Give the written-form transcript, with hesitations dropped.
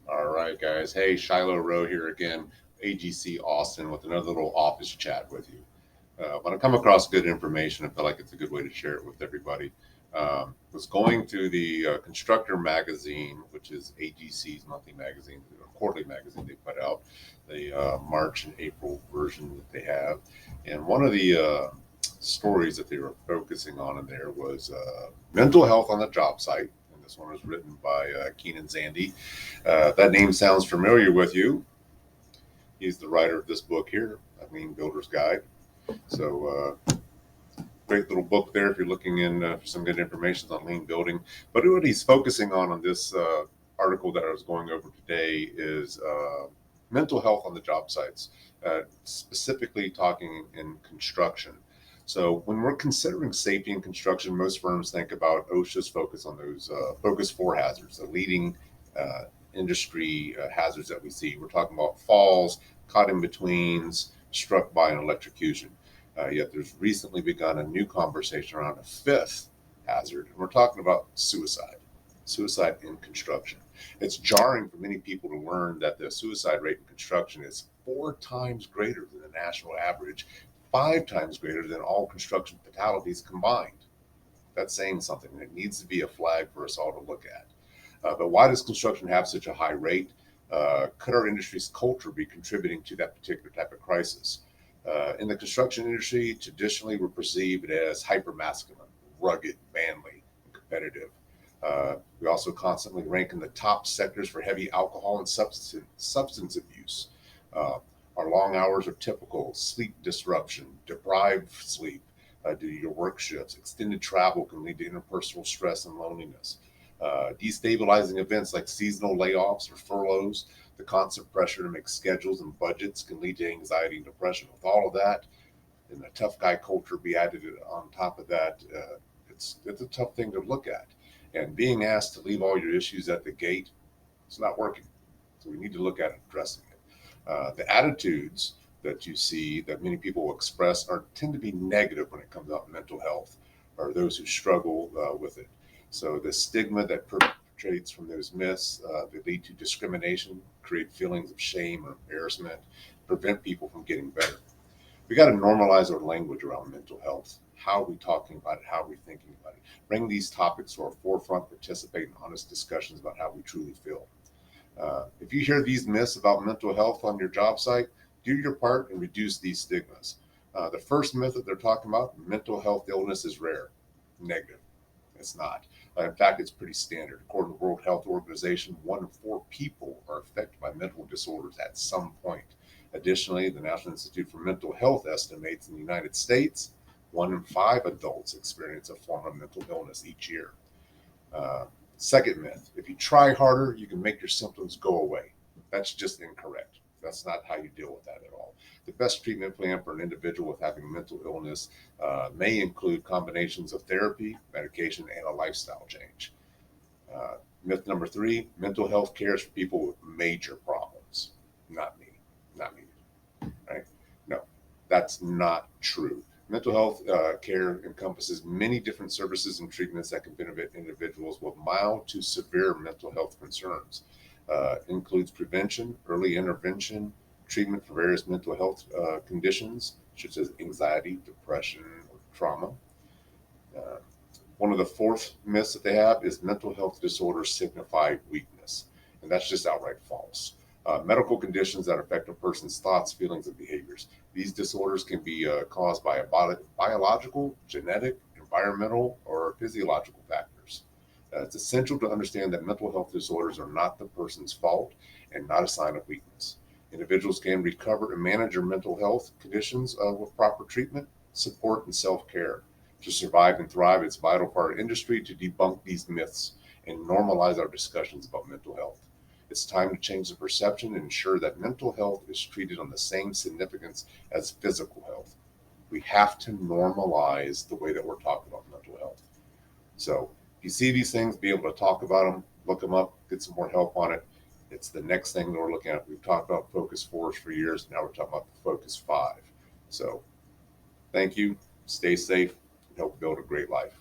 All right, guys. Hey, Shiloh Rowe here again, AGC Austin, with another little office chat with you. When I come across good information, I feel like it's a good way to share it with everybody. Was going through the Constructor magazine, which is AGC's monthly magazine, or quarterly magazine they put out, the March and April version that they have. And one of the stories that they were focusing on in there was mental health on the job site. And this one was written by Keenan Zandy. That name sounds familiar with you. He's the writer of this book here, I mean, Builder's Guide. So, great little book there if you're looking in for some good information on lean building. But what he's focusing on this article that I was going over today is mental health on the job sites, specifically talking in construction. So when we're considering safety in construction, most firms think about OSHA's focus on those focus four hazards, the leading industry hazards that we see. We're talking about falls, caught in betweens, struck by an electrocution. Yet there's recently begun a new conversation around a fifth hazard, and we're talking about suicide in construction. It's jarring for many people to learn that the suicide rate in construction is 4 times greater than the national average, 5 times greater than all construction fatalities combined. That's saying something. It needs to be a flag for us all to look at. But why does construction have such a high rate? Could our industry's culture be contributing to that particular type of crisis? In the construction industry, traditionally we're perceived as hyper-masculine, rugged, manly, and competitive. We also constantly rank in the top sectors for heavy alcohol and substance abuse. Uh, our long hours are typical. Sleep disruption, deprived sleep due to your work shifts. Extended travel can lead to interpersonal stress and loneliness. Destabilizing events like seasonal layoffs or furloughs, the constant pressure to make schedules and budgets can lead to anxiety and depression. With all of that, and the tough guy culture be added on top of that, it's a tough thing to look at. And being asked to leave all your issues at the gate, it's not working. So we need to look at addressing it. The attitudes that you see that many people will express are tend to be negative when it comes up mental health, or those who struggle with it. So the stigma that perpetrates from those myths that lead to discrimination, create feelings of shame or embarrassment, prevent people from getting better. We got to normalize our language around mental health. How are we talking about it? How are we thinking about it? Bring these topics to our forefront, participate in honest discussions about how we truly feel. If you hear these myths about mental health on your job site, do your part and reduce these stigmas. The first myth that they're talking about, mental health illness is rare. Negative. It's not. In fact, it's pretty standard. According to the World Health Organization, 1 in 4 people are affected by mental disorders at some point. Additionally, the National Institute for Mental Health estimates in the United States, 1 in 5 adults experience a form of mental illness each year. Uh, Second myth, if you try harder, you can make your symptoms go away. That's just incorrect. That's not how you deal with that at all. The best treatment plan for an individual with having mental illness may include combinations of therapy, medication, and a lifestyle change. Myth number 3, mental health care is for people with major problems. Not me. Not me. Right? No, that's not true. Mental health care encompasses many different services and treatments that can benefit individuals with mild to severe mental health concerns. Includes prevention, early intervention, treatment for various mental health conditions such as anxiety, depression, or trauma. Uh, One of the fourth myths that they have is mental health disorders signify weakness, and that's just outright false. Medical conditions that affect a person's thoughts, feelings, and behaviors. These disorders can be caused by biological, genetic, environmental, or physiological factors. It's essential to understand that mental health disorders are not the person's fault and not a sign of weakness. Individuals can recover and manage their mental health conditions with proper treatment, support, and self care. To survive and thrive, it's vital for our industry to debunk these myths and normalize our discussions about mental health. It's time to change the perception and ensure that mental health is treated on the same significance as physical health. We have to normalize the way that we're talking about mental health. So if you see these things, be able to talk about them, look them up, get some more help on it. It's the next thing that we're looking at. We've talked about Focus 4s for years. Now we're talking about the Focus 5. So thank you. Stay safe and help build a great life.